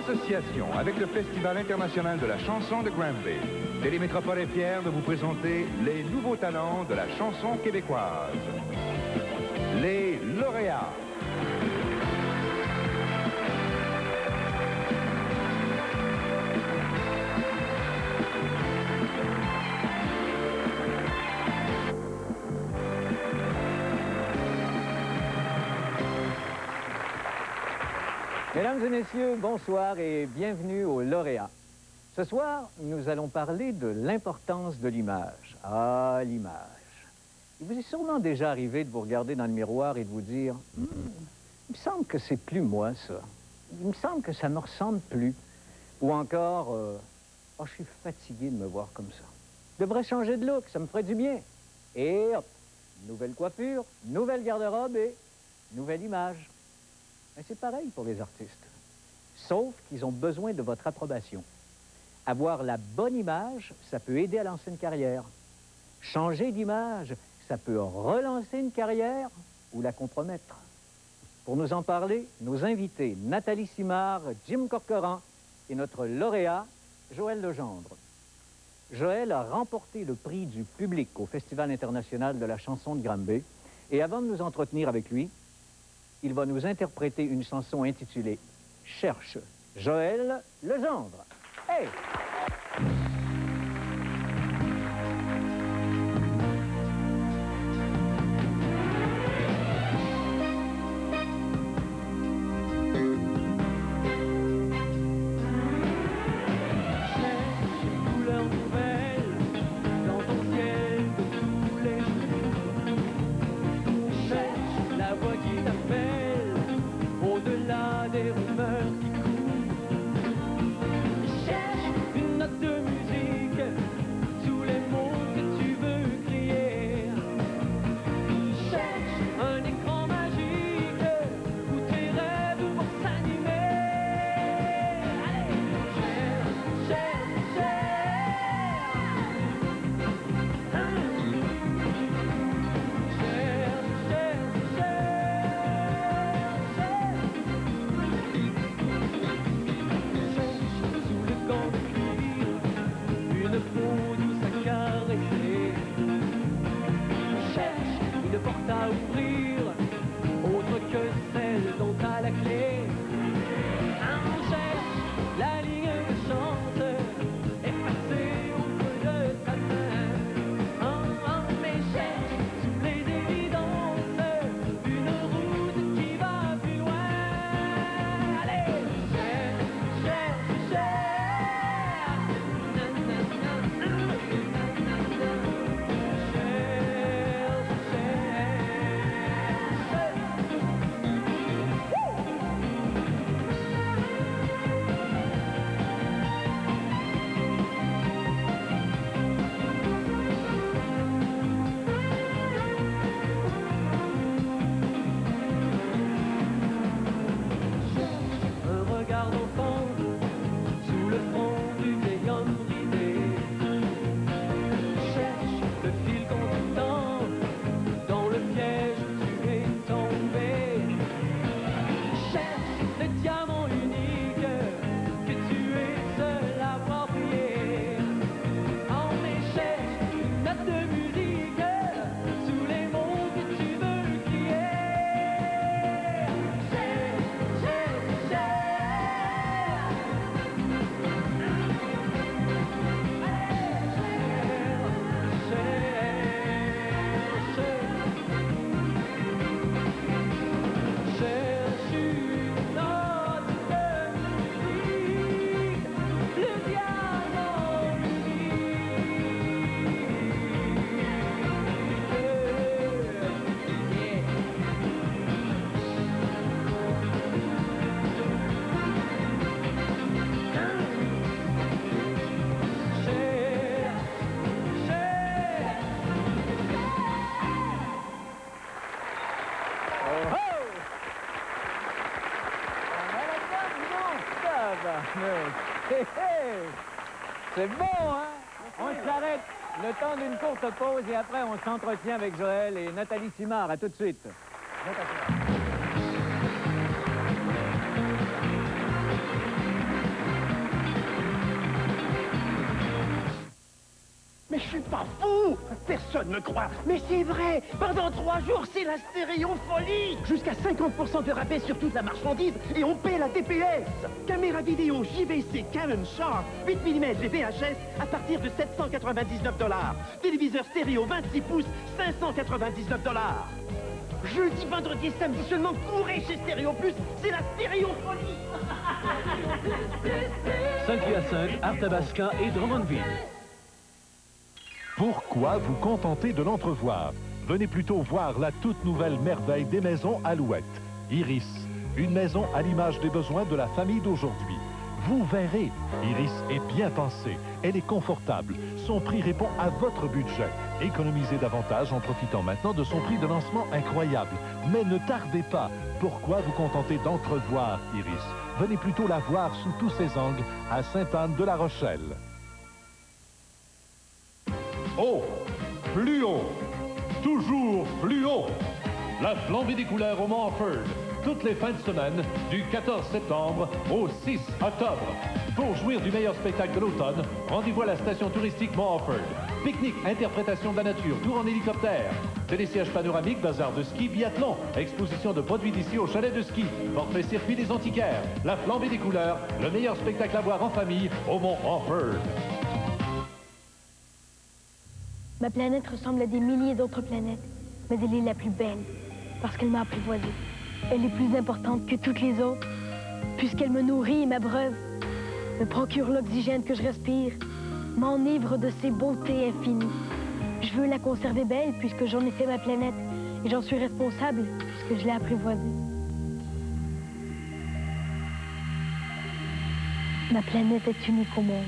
association avec le Festival international de la chanson de Granby, Télémétropole est fière de vous présenter les nouveaux talents de la chanson québécoise. Les lauréats. Mesdames et messieurs, bonsoir et bienvenue aux lauréats. Ce soir, nous allons parler de l'importance de l'image. Ah, l'image. Il vous est sûrement déjà arrivé de vous regarder dans le miroir et de vous dire « il me semble que c'est plus moi, ça. Il me semble que ça me ressemble plus. » Ou encore « oh, je suis fatigué de me voir comme ça. Je devrais changer de look, ça me ferait du bien. » Et hop, nouvelle coiffure, nouvelle garde-robe et nouvelle image. Mais c'est pareil pour les artistes. Sauf qu'ils ont besoin de votre approbation. Avoir la bonne image, ça peut aider à lancer une carrière. Changer d'image, ça peut relancer une carrière ou la compromettre. Pour nous en parler, nos invités, Nathalie Simard, Jim Corcoran et notre lauréat, Joël Legendre. Joël a remporté le prix du public au Festival international de la chanson de Granby. Et avant de nous entretenir avec lui, il va nous interpréter une chanson intitulée « Cherche ». Joël Legendre. Hey! C'est bon, hein? On s'arrête le temps d'une courte pause et après on s'entretient avec Joël et Nathalie Simard. À tout de suite. je suis pas fou! Personne ne croit, mais c'est vrai! Pendant 3 jours, c'est la stéréofolie! Jusqu'à 50% de rabais sur toute la marchandise et on paie la TPS! Caméra vidéo JVC Canon Sharp 8 mm et VHS à partir de 799 $. Téléviseur stéréo 26 pouces, 599 $. Jeudi, vendredi et samedi seulement, courez chez Stéréo Plus, c'est la stéréofolie! 5 rue à 5, Arthabasca et Drummondville. Pourquoi vous contenter de l'entrevoir? Venez plutôt voir la toute nouvelle merveille des maisons Alouette. Iris, une maison à l'image des besoins de la famille d'aujourd'hui. Vous verrez, Iris est bien pensée, elle est confortable, son prix répond à votre budget. Économisez davantage en profitant maintenant de son prix de lancement incroyable. Mais ne tardez pas, pourquoi vous contenter d'entrevoir, Iris? Venez plutôt la voir sous tous ses angles à Sainte-Anne-de-la-Rochelle. Haut, plus haut, toujours plus haut. La flambée des couleurs au Mont Offord. Toutes les fins de semaine, du 14 septembre au 6 octobre. Pour jouir du meilleur spectacle de l'automne, rendez-vous à la station touristique Mont Offord. Pique-nique, interprétation de la nature, tour en hélicoptère. Télésiège panoramique, bazar de ski, biathlon. Exposition de produits d'ici au chalet de ski. Portrait circuit des antiquaires. La flambée des couleurs, le meilleur spectacle à voir en famille au Mont Offord. Ma planète ressemble à des milliers d'autres planètes, mais elle est la plus belle, parce qu'elle m'a apprivoisée. Elle est plus importante que toutes les autres, puisqu'elle me nourrit et m'abreuve, me procure l'oxygène que je respire, m'enivre de ses beautés infinies. Je veux la conserver belle, puisque j'en ai fait ma planète, et j'en suis responsable, puisque je l'ai apprivoisée. Ma planète est unique au monde.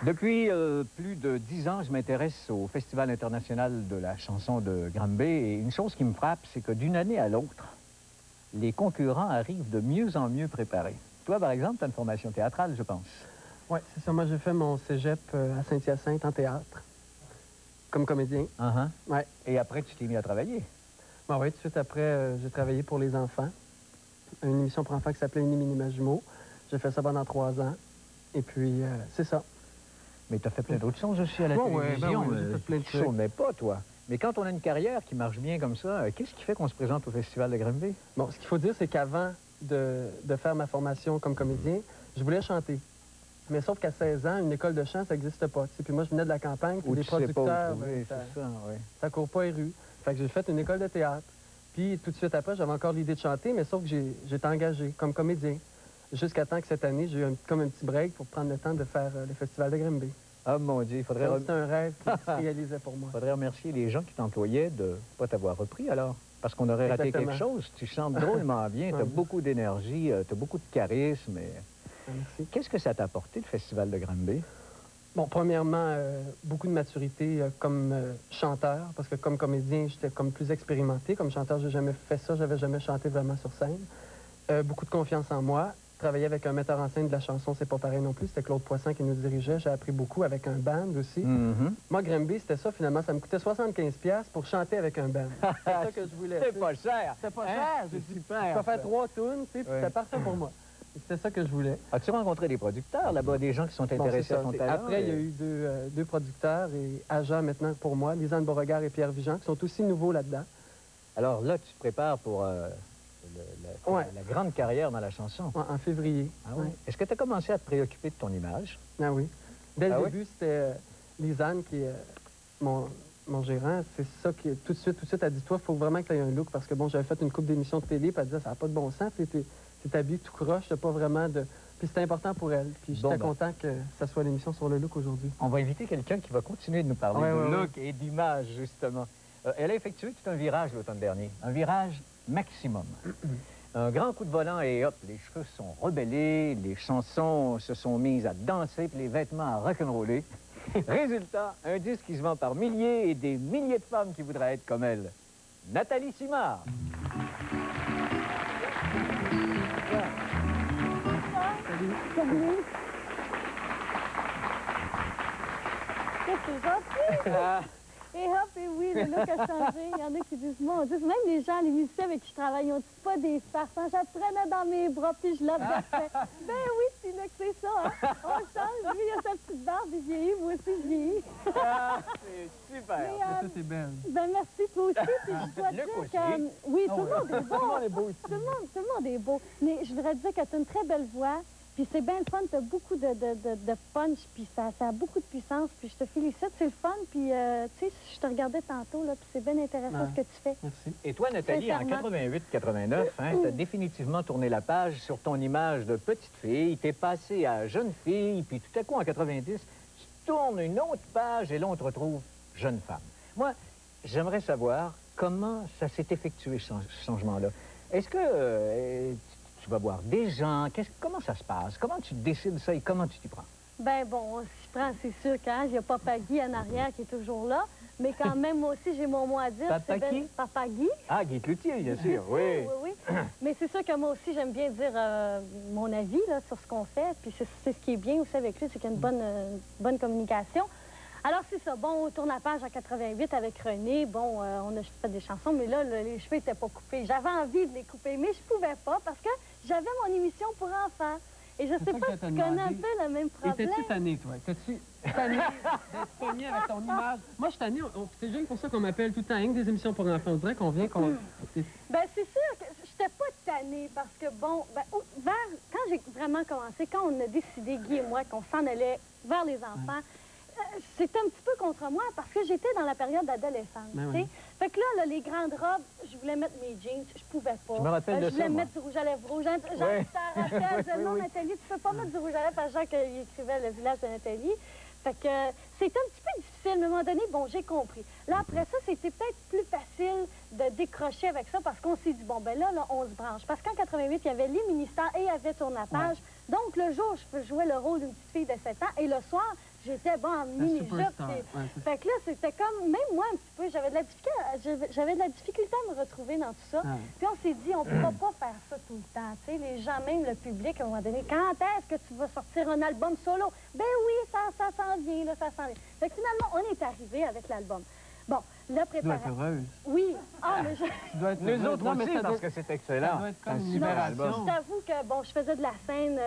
Depuis plus de 10 ans, je m'intéresse au Festival international de la chanson de Granby et une chose qui me frappe, c'est que d'une année à l'autre, les concurrents arrivent de mieux en mieux préparés. Toi, par exemple, tu as une formation théâtrale, je pense. Oui, c'est ça. Moi, j'ai fait mon cégep à Saint-Hyacinthe en théâtre, comme comédien. Ouais. Et après, tu t'es mis à travailler. Ben oui, tout de suite après, j'ai travaillé pour les enfants. Une émission pour enfants qui s'appelait Mini Jumeaux. J'ai fait ça pendant 3 ans. Et puis, c'est ça. Mais tu as fait plein d'autres choses aussi à la télévision. Oui, j'ai fait plein de Tu trucs. ne pas, toi. Mais quand on a une carrière qui marche bien comme ça, qu'est-ce qui fait qu'on se présente au Festival de Granby? Bon, ce qu'il faut dire, c'est qu'avant de faire ma formation comme comédien, je voulais chanter. Mais sauf qu'à 16 ans, une école de chant, ça n'existe pas. Tu sais. Puis moi, je venais de la campagne, puis Ou des tu sais pas où producteurs, trouver, ça c'est ça, oui. ça court pas les rues. Fait que j'ai fait une école de théâtre. Puis tout de suite après, j'avais encore l'idée de chanter, mais sauf que j'étais engagé comme comédien. Jusqu'à temps que cette année, j'ai eu comme un petit break pour prendre le temps de faire le Festival de Granby. Ah, mon Dieu, il faudrait... C'était un rêve qui se réalisait pour moi. faudrait remercier les gens qui t'employaient de ne pas t'avoir repris, alors. Parce qu'on aurait raté Exactement. quelque chose. Tu chantes drôlement bien, tu as beaucoup d'énergie, tu as beaucoup de charisme. Merci. Qu'est-ce que ça t'a apporté, le Festival de Granby? Bon, premièrement, beaucoup de maturité comme chanteur, parce que comme comédien, j'étais comme plus expérimenté. Comme chanteur, j'ai jamais fait ça, j'avais jamais chanté vraiment sur scène. Beaucoup de confiance en moi. Travailler avec un metteur en scène de la chanson, c'est pas pareil non plus. C'était Claude Poisson qui nous dirigeait. J'ai appris beaucoup avec un band aussi. Moi, Granby, c'était ça, finalement. Ça me coûtait 75$ pour chanter avec un band. C'est ça que je voulais. C'était pas cher. C'était pas Hein? cher. J'ai dit, je peux faire 3 tunes, tu sais, puis c'était parfait pour moi. C'était ça que je voulais. As-tu rencontré des producteurs là-bas, des gens qui sont Bon, intéressés c'est ça. à ton talent? Après, il y a eu deux producteurs et agents maintenant pour moi, Lisanne Beauregard et Pierre Vigent, qui sont aussi nouveaux là-dedans. Alors là, tu te prépares pour Ouais. la grande carrière dans la chanson. En février. Ah oui? Ouais. Est-ce que tu as commencé à te préoccuper de ton image? Ah oui. Dès le Ah oui? début, c'était Lisanne qui est mon gérant. C'est ça qui, tout de suite, a dit, toi, il faut vraiment que tu aies un look. Parce que bon, j'avais fait une couple d'émissions de télé, puis elle disait, ça n'a pas de bon sens. T'es habillé tout croche, t'as pas vraiment de... Puis c'était important pour elle. Puis j'étais content que ça soit l'émission sur le look aujourd'hui. On va inviter quelqu'un qui va continuer de nous parler de look et d'image, justement. Elle a effectué tout un virage l'automne dernier. Un virage maximum. Un grand coup de volant et hop, les cheveux sont rebellés, les chansons se sont mises à danser, puis les vêtements à rock'n'roller. Résultat, un disque qui se vend par milliers et des milliers de femmes qui voudraient être comme elle. Nathalie Simard. Salut. C'est gentil. Et hop, et oui, le look a changé. Il y en a qui disent, mon Dieu, même les gens, les musiciens avec qui je travaille, ils ont pas des farces. Hein? Je la prenais dans mes bras, puis je l'observais. Ben oui, petit look, c'est ça. Hein? On change. Lui, il a sa petite barbe, il vieillit. Moi aussi, je vieillis. C'est super. Mais, Ça, c'est belle. ben merci, toi aussi. Puis je dois dire que... Oui, tout le monde est beau. Tout le monde est beau ici. Tout le monde est beau. Mais je voudrais dire que tu as une très belle voix. Puis c'est bien le fun, tu as beaucoup de punch, puis ça a beaucoup de puissance, puis je te félicite, c'est le fun, puis tu sais, je te regardais tantôt, là, puis c'est bien intéressant ce que tu fais. Merci. Et toi, Nathalie, en 88-89, hein, tu as définitivement tourné la page sur ton image de petite fille, t'es passée à jeune fille, puis tout à coup, en 90, tu tournes une autre page et là, on te retrouve jeune femme. Moi, j'aimerais savoir comment ça s'est effectué, ce changement-là. Est-ce que tu vas voir des gens? Comment ça se passe? Comment tu décides ça et comment tu t'y prends? Ben bon, on s'y prend, c'est sûr, quand il y a Papa Guy en arrière qui est toujours là, mais quand même, moi aussi, j'ai mon mot à dire. Papa qui? Papa Guy. Ah, Guy Cloutier, bien sûr, oui. Oui. Mais c'est sûr que moi aussi, j'aime bien dire mon avis là, sur ce qu'on fait, puis c'est ce qui est bien aussi avec lui, c'est qu'il y a une bonne communication. Alors, c'est ça. Bon, on tourne la page en 88 avec René. Bon, on a fait des chansons, mais là, les cheveux n'étaient pas coupés. J'avais envie de les couper, mais je pouvais pas parce que j'avais mon émission pour enfants. Et je sais pas si tu connais un peu le même problème. Étais-tu tannée, toi? Étais-tu tannée d'être pognée avec ton image? Moi, je suis tannée. C'est juste pour ça qu'on m'appelle tout le temps rien que des émissions pour enfants. On dirait qu'on vient qu'on... Ben, c'est sûr que j'étais pas tannée parce que, bon, quand j'ai vraiment commencé, quand on a décidé, Guy et moi, qu'on s'en allait vers les enfants, c'était un petit peu contre moi parce que j'étais dans la période d'adolescence, tu sais. Fait que là, les grandes robes, je voulais mettre mes jeans, je pouvais pas. Je me rappelle de ça, Je voulais mettre du rouge à lèvres rouge. Genre, ça rappelle, non, Nathalie, tu peux pas mettre du rouge à lèvres parce que Jacques, il écrivait Le village de Nathalie. Fait que c'était un petit peu difficile. À un moment donné, bon, j'ai compris. Là, après ça, c'était peut-être plus facile de décrocher avec ça parce qu'on s'est dit, bon, ben là, on se branche. Parce qu'en 88, il y avait les ministères et il y avait Tournapage. Donc, le jour, je jouais le rôle d'une petite fille de 7 ans et le soir, j'étais en mini-jupe. Fait que là, c'était comme, même moi, un petit peu, j'avais de la difficulté à me retrouver dans tout ça. Puis on s'est dit, on ne pourra pas faire ça tout le temps. Tu sais, les gens, même le public, à un moment donné, quand est-ce que tu vas sortir un album solo? Ben oui, ça s'en vient, là, ça s'en vient. Fait que finalement, on est arrivé avec l'album. Bon, la préparation... Tu dois être heureuse. Oui. Ah, mais Tu dois être Nous autres non, mais aussi, ça parce doit... que c'est excellent. Ça doit être comme un une super libération. album. Je t'avoue que, bon, je faisais de la scène,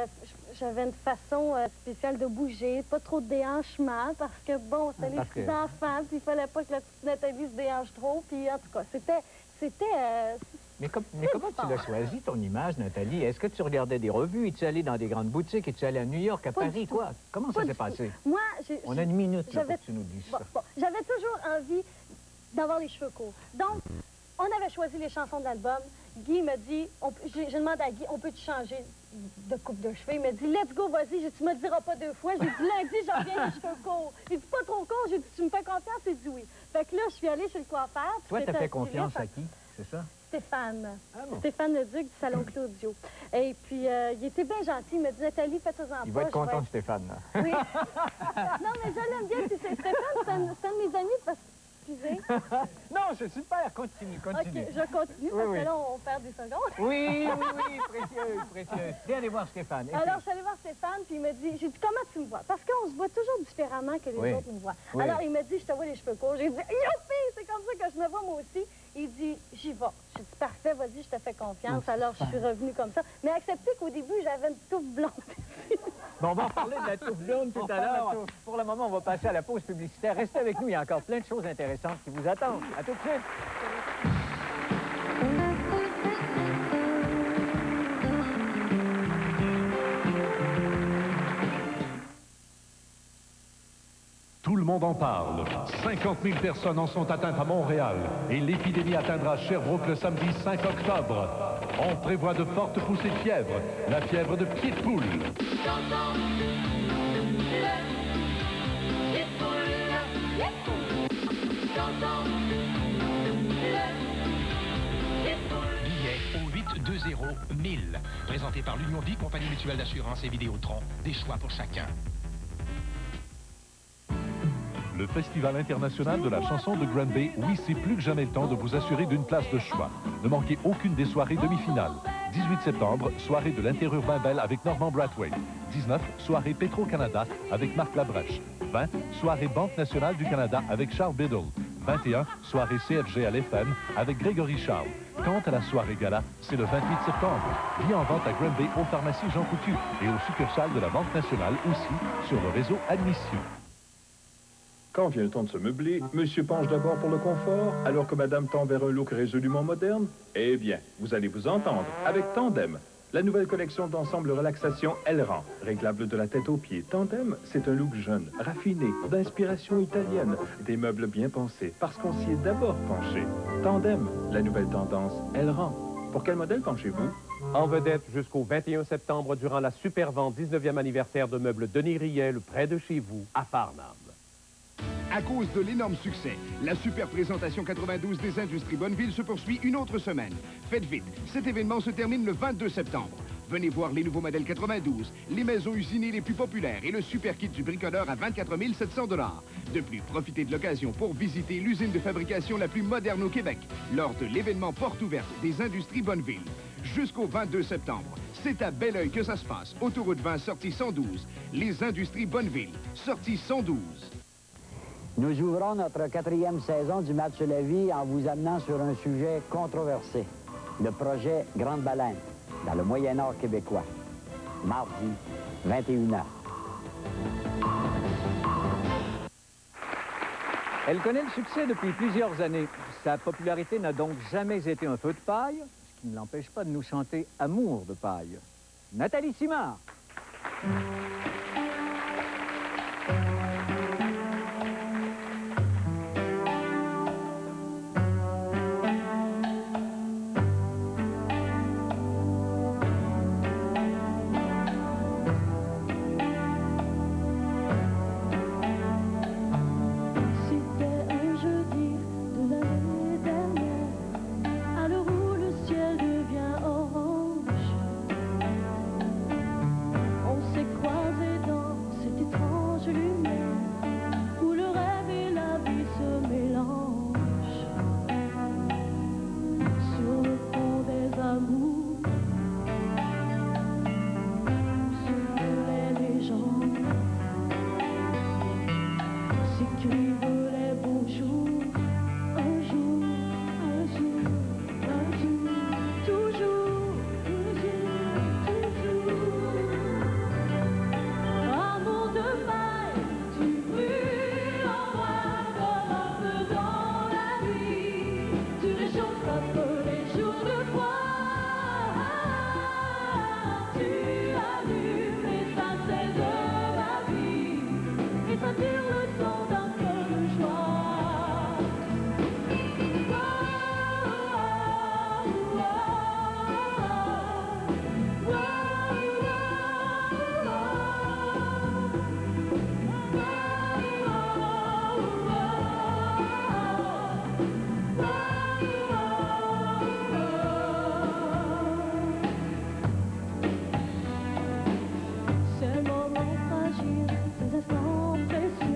j'avais une façon spéciale de bouger, pas trop de déhanchement, parce que, bon, c'était les petits enfants, puis il fallait pas que la petite Nathalie se déhanche trop, puis en tout cas, c'était Mais comment tu l'as choisi, ton image, Nathalie? Est-ce que tu regardais des revues? Es-tu allée dans des grandes boutiques? Es-tu allée à New York, à Paris, quoi? Comment ça s'est passé? Moi, on a une minute là, pour que tu nous dises ça. Bon, j'avais toujours envie d'avoir les cheveux courts. Donc, on avait choisi les chansons de l'album. Guy me dit, j'ai demandé à Guy, on peut-tu changer de coupe de cheveux? Il m'a dit, let's go, vas-y. Tu me le diras pas 2 fois. J'ai dit, lundi, j'en reviens les cheveux courts. Il dit, pas trop court. J'ai dit, tu me fais confiance? Il dit oui. Fait que là, je suis allée chez le coiffeur. Toi, t'as fait confiance à qui? C'est ça? Stéphane. Ah bon? Stéphane Leduc du Salon Claudio. Et puis, il était bien gentil. Il m'a dit, Nathalie, fais-toi-en pas. Il va être content de Stéphane, là. Oui. Non, mais je l'aime bien. Puis Stéphane, c'est un de mes amis parce que... Excusez. Non, c'est super. Continue. OK, je continue parce que là, on perd des secondes. Oui, précieuse. Viens aller voir Stéphane. Alors, je suis allée voir Stéphane, puis il m'a dit, j'ai dit, comment tu me vois? Parce qu'on se voit toujours différemment que les autres nous voient. Oui. Alors, il m'a dit, je te vois les cheveux courts. J'ai dit, youpi, c'est comme ça que je me vois moi aussi. Il dit, j'y vais. J'ai dit, parfait, vas-y, je te fais confiance. Alors, je suis revenue comme ça. Mais acceptez qu'au début, j'avais une touffe blonde. Bon, on va parler de la touffe blonde tout à l'heure. Pour le moment, on va passer à la pause publicitaire. Restez avec nous, il y a encore plein de choses intéressantes qui vous attendent. À tout de suite. Tout le monde en parle. 50 000 personnes en sont atteintes à Montréal et l'épidémie atteindra Sherbrooke le samedi 5 octobre. On prévoit de fortes poussées de fièvre, la fièvre de pied de poule. Billet au 820-1000. Présenté par l'Union Vie, compagnie mutuelle d'assurance et Vidéotron. Des choix pour chacun. Le Festival international de la chanson de Granby, oui, c'est plus que jamais le temps de vous assurer d'une place de choix. Ne manquez aucune des soirées demi-finales. 18 septembre, soirée de l'Interurbain Bell avec Normand Brathwaite. 19, soirée Petro-Canada avec Marc Labrèche. 20, soirée Banque nationale du Canada avec Charles Biddle. 21, soirée CFG à l'FM avec Grégory Charles. Quant à la soirée gala, c'est le 28 septembre. Billets en vente à Granby, aux pharmacies Jean Coutu et aux succursales de la Banque nationale aussi sur le réseau Admission. Quand vient le temps de se meubler, monsieur penche d'abord pour le confort, alors que madame tend vers un look résolument moderne? Eh bien, vous allez vous entendre avec Tandem. La nouvelle collection d'ensemble relaxation Elran, réglable de la tête aux pieds. Tandem, c'est un look jeune, raffiné, d'inspiration italienne. Des meubles bien pensés, parce qu'on s'y est d'abord penché. Tandem, la nouvelle tendance Elran. Pour quel modèle penchez-vous? En vedette jusqu'au 21 septembre durant la super vente 19e anniversaire de meubles Denis Riel, près de chez vous, à Farnham. À cause de l'énorme succès, la super présentation 92 des Industries Bonneville se poursuit une autre semaine. Faites vite, cet événement se termine le 22 septembre. Venez voir les nouveaux modèles 92, les maisons usinées les plus populaires et le super kit du bricoleur à 24 700 $. De plus, profitez de l'occasion pour visiter l'usine de fabrication la plus moderne au Québec lors de l'événement Porte ouverte des Industries Bonneville. Jusqu'au 22 septembre, c'est à Belleuil que ça se passe. Autoroute 20, sortie 112. Les Industries Bonneville, sortie 112. Nous ouvrons notre 4e saison du Match de la vie en vous amenant sur un sujet controversé, le projet Grande Baleine, dans le Moyen-Nord québécois. Mardi, 21h. Elle connaît le succès depuis plusieurs années. Sa popularité n'a donc jamais été un feu de paille, ce qui ne l'empêche pas de nous chanter « Amour de paille ». Nathalie Simard. Ces moments fragiles, ces instants précieux.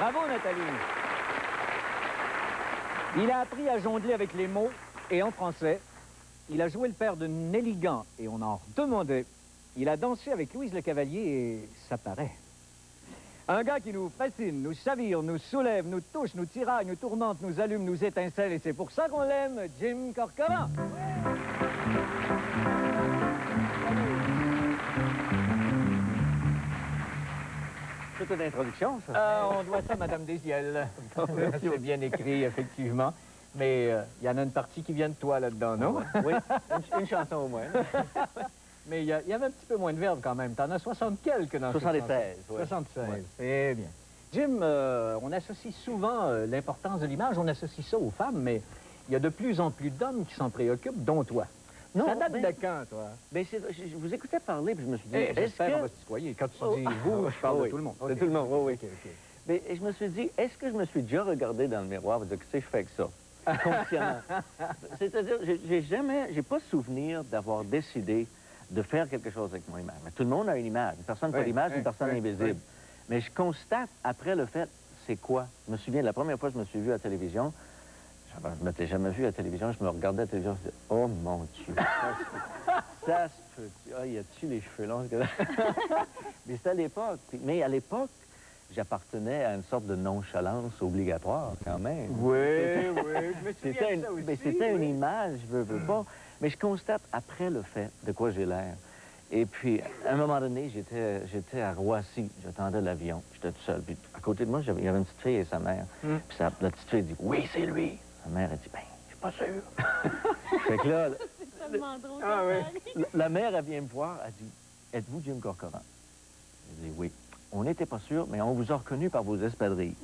Bravo, Nathalie. Il a appris à jongler avec les mots et en français. Il a joué le père de Nelly Gant et on en redemandait. Il a dansé avec Louise Le Cavalier et ça paraît. Un gars qui nous fascine, nous chavire, nous soulève, nous touche, nous tiraille, nous tourmente, nous allume, nous étincelle et c'est pour ça qu'on l'aime, Jim Corcoran. C'est une introduction, ça? On doit ça à Mme Desiel. C'est bien écrit, effectivement. Mais il y en a une partie qui vient de toi là-dedans, non? Oui, une chanson au moins. Mais il y avait un petit peu moins de verbes quand même. T'en as 60 quelques dans 76, oui. 76. Ouais. C'est bien. Jim, on associe souvent l'importance de l'image, on associe ça aux femmes, mais il y a de plus en plus d'hommes qui s'en préoccupent, dont toi. Non, ça date de quand, toi? Ben, je vous écoutais parler, puis je me suis dit... J'espère qu'on va se tutoyer. Quand tu dis vous, je parle de tout le monde. De tout le monde, oui, oui. Mais je me suis dit, est-ce que je me suis déjà regardé dans le miroir et dit, qu'est-ce que je fais avec ça? Consciemment. C'est-à-dire, j'ai pas souvenir d'avoir décidé de faire quelque chose avec mon image. Mais tout le monde a une image. Une personne pas d'image, une personne invisible. Mais je constate, après le fait, c'est quoi? Je me souviens, la première fois que je me suis vu à la télévision, je ne m'étais jamais vu à la télévision, je me regardais à la télévision, je me disais, oh mon Dieu, ça se peut. Ah, y a-tu les cheveux longs? Mais c'était à l'époque. Mais à l'époque, j'appartenais à une sorte de nonchalance obligatoire, quand même. Oui, oui, je me souviens de ça aussi. Mais c'était une image, je veux pas. Mais je constate après le fait de quoi j'ai l'air. Et puis, à un moment donné, j'étais à Roissy, j'attendais l'avion, j'étais tout seul. Puis à côté de moi, il y avait une petite fille et sa mère. Puis la petite fille dit, oui, c'est lui. Sa mère a dit, ben, je suis pas sûr. Fait que là, c'est tellement drôle. la mère, elle vient me voir, elle dit, êtes-vous Jim Corcoran? Je dis, oui. On n'était pas sûr, mais on vous a reconnu par vos espadrilles.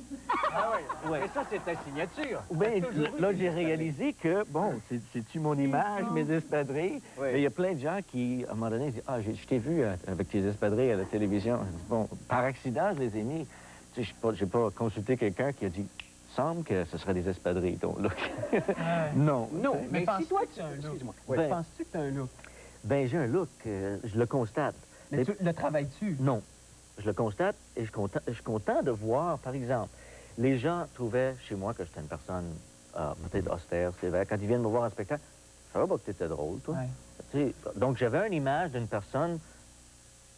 Ah oui, ouais. Mais ça, c'est ta signature. Ben, là, j'ai réalisé que, bon, c'est-tu mon image, mes espadrilles? Mais il y a plein de gens qui, à un moment donné, disent, ah, je t'ai vu avec tes espadrilles à la télévision. Je dis, bon, par accident, je les ai mis. Tu sais, j'ai pas consulté quelqu'un qui a dit, semble que ce serait des espadrilles, ton look. Non. Non, mais si toi, tu as un look. Ben, penses-tu que tu as un look? Ben, j'ai un look, je le constate. Mais tu le travailles-tu? Non. Je le constate et je suis content de voir, par exemple, les gens trouvaient chez moi que j'étais une personne peut-être austère, sévère. Quand ils viennent me voir en spectacle, ça va pas que tu étais drôle, toi. Ouais. Donc, j'avais une image d'une personne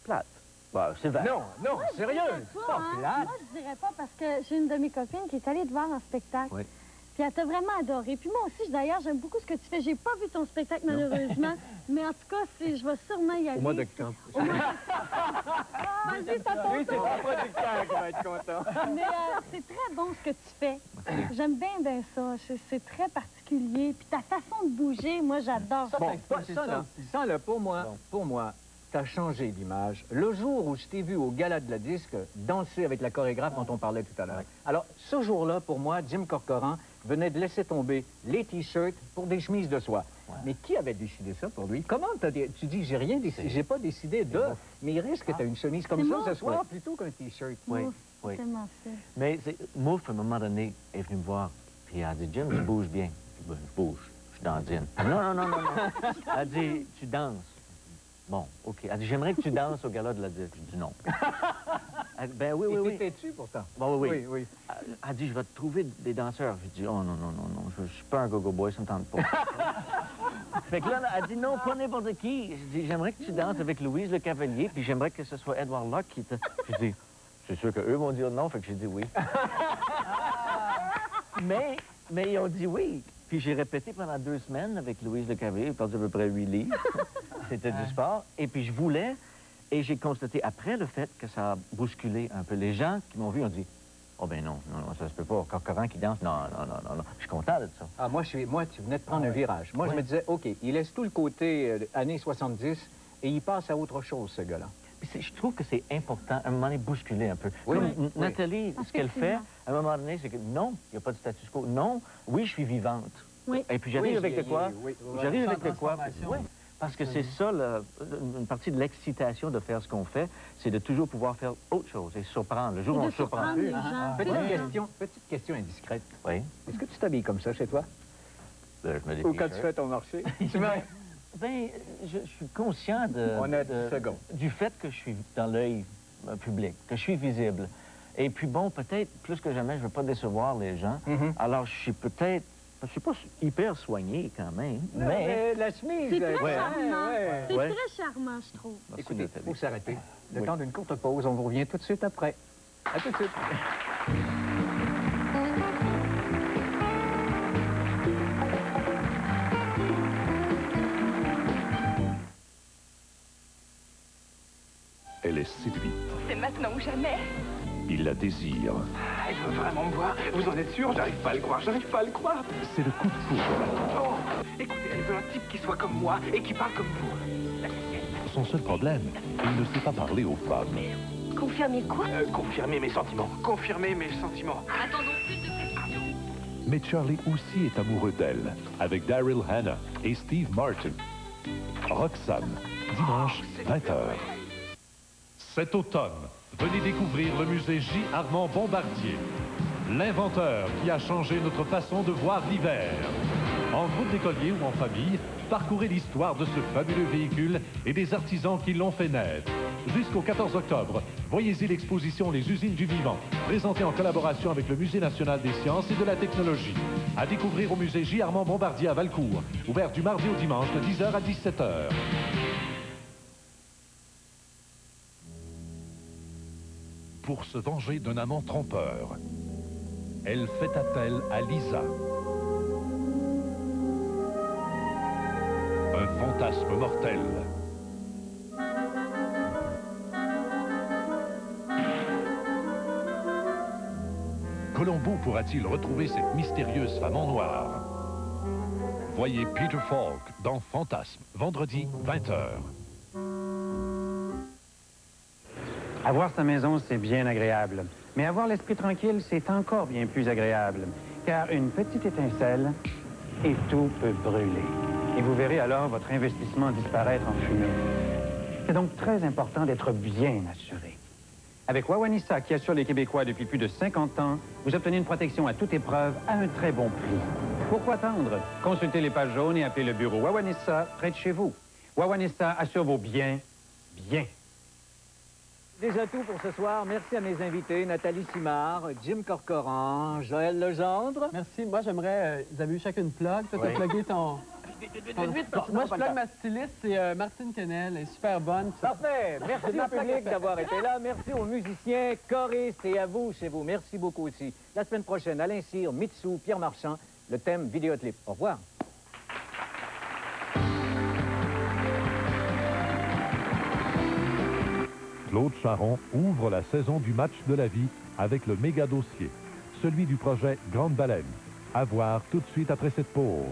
plate. Bah, sévère. Non, non, sérieux, pas plate. Moi, je dirais pas parce que j'ai une de mes copines qui est allée te voir en spectacle. Oui. Puis elle t'a vraiment adoré. Puis moi aussi, d'ailleurs, j'aime beaucoup ce que tu fais. J'ai pas vu ton spectacle, malheureusement. Mais en tout cas, je vais sûrement y aller. Au mois d'octobre. Vas-y, t'as ton Lui, c'est ton producteur qui va être content. Mais c'est très bon ce que tu fais. J'aime bien ça. C'est très particulier. Puis ta façon de bouger, moi, j'adore ça. Bon, ça, là, pour moi, t'as changé d'image. Le jour où je t'ai vu au gala de la disque danser avec la chorégraphe dont on parlait tout à l'heure. Alors, ce jour-là, pour moi, Jim Corcoran venait de laisser tomber les T-shirts pour des chemises de soie. Mais qui avait décidé ça pour lui? Comment tu dis, j'ai rien décidé, j'ai pas décidé de... Mais il risque que tu as une chemise comme ça ce soir plutôt qu'un T-shirt. Oui, oui. Mais Mouf, à un moment donné, est venu me voir, puis elle a dit, Jim, tu bouges bien. Je bouge, je dandine. Non. Elle a dit, tu danses. Bon, OK. Elle dit, j'aimerais que tu danses au gala de la disque. Je dis non. Elle dit, ben oui. Et t'étais-tu pourtant? Bon, oui. Elle dit, je vais te trouver des danseurs. Je dis, oh non, je suis pas un go-go boy, ça me tente pas. Fait que là, elle dit, non, pas n'importe qui. Je dis, j'aimerais que tu danses avec Louise Le Cavalier, puis j'aimerais que ce soit Edward Locke qui te... Je dis, c'est sûr qu'eux vont dire non, fait que j'ai dit oui. mais ils ont dit oui. Puis j'ai répété pendant 2 semaines avec Louise Le Cavalier, j'ai perdu à peu près 8 livres. C'était du sport. Et puis je voulais, et j'ai constaté après le fait que ça a bousculé un peu. Les gens qui m'ont vu ont dit, oh ben non, ça se peut pas. Corcoran qui danse, non. Je suis content de ça. Ah, moi, tu venais de prendre un virage. Moi, je me disais, OK, il laisse tout le côté années 70 et il passe à autre chose, ce gars-là. Je trouve que c'est important, à un moment donné, bousculer un peu. Comme Nathalie, ce qu'elle fait, à un moment donné, c'est que non, il n'y a pas de status quo. Non, oui, je suis vivante. Oui. Et puis j'arrive avec de quoi? J'arrive avec de quoi? Oui. Parce que c'est ça, une partie de l'excitation de faire ce qu'on fait, c'est de toujours pouvoir faire autre chose et surprendre. Le jour où on ne surprend plus. Petite question indiscrète. Oui. Est-ce que tu t'habilles comme ça chez toi? Je me dis. Ou quand tu fais ton marché? Ben, je suis conscient On a 10 secondes. du fait que je suis dans l'œil public, que je suis visible. Et puis bon, peut-être, plus que jamais, je ne veux pas décevoir les gens. Alors, je suis peut-être, je suis pas hyper soigné quand même, mais... La chemise... C'est très charmant. C'est Ouais. très charmant, je trouve. Écoutez, il faut s'arrêter. Le temps d'une courte pause, on vous revient tout de suite après. À tout de suite. Elle est séduite. C'est maintenant ou jamais. Il la désire. Elle veut vraiment me voir. Vous en êtes sûr? J'arrive pas à le croire, j'arrive pas à le croire. C'est le coup de foudre. Oh, écoutez, elle veut un type qui soit comme moi et qui parle comme vous. Son seul problème, il ne sait pas parler aux femmes. Confirmer quoi? Confirmer mes sentiments. Confirmer mes sentiments. Attendons plus de précision. Mais Charlie aussi est amoureux d'elle, avec Daryl Hannah et Steve Martin. Roxane, dimanche, 20h. Cet automne, venez découvrir le musée J. Armand Bombardier, l'inventeur qui a changé notre façon de voir l'hiver. En groupe d'écoliers ou en famille, parcourez l'histoire de ce fabuleux véhicule et des artisans qui l'ont fait naître. Jusqu'au 14 octobre, voyez-y l'exposition Les usines du vivant, présentée en collaboration avec le Musée national des sciences et de la technologie. À découvrir au musée J. Armand Bombardier à Valcourt, ouvert du mardi au dimanche de 10h à 17h. Pour se venger d'un amant trompeur, elle fait appel à Lisa. Un fantasme mortel. Colombo pourra-t-il retrouver cette mystérieuse femme en noir? Voyez Peter Falk dans Fantasme, vendredi 20h. Avoir sa maison, c'est bien agréable. Mais avoir l'esprit tranquille, c'est encore bien plus agréable. Car une petite étincelle et tout peut brûler. Et vous verrez alors votre investissement disparaître en fumée. C'est donc très important d'être bien assuré. Avec Wawanissa, qui assure les Québécois depuis plus de 50 ans, vous obtenez une protection à toute épreuve à un très bon prix. Pourquoi attendre? Consultez les pages jaunes et appelez le bureau Wawanissa près de chez vous. Wawanissa assure vos biens, bien. Déjà tout pour ce soir. Merci à mes invités, Nathalie Simard, Jim Corcoran, Joël Legendre. Merci. Moi, j'aimerais... vous avez eu chacun une plug. Toi, t'as plugué ton... Moi, je plug ma styliste, c'est Martine Quenel. Elle est super bonne. Parfait. Merci au public d'avoir été là. Merci aux musiciens, choristes et à vous chez vous. Merci beaucoup aussi. La semaine prochaine, Alain Cyr, Mitsou, Pierre Marchand, le thème vidéoclip. Au revoir. Claude Charron ouvre la saison du match de la vie avec le méga dossier, celui du projet Grande Baleine. À voir tout de suite après cette pause.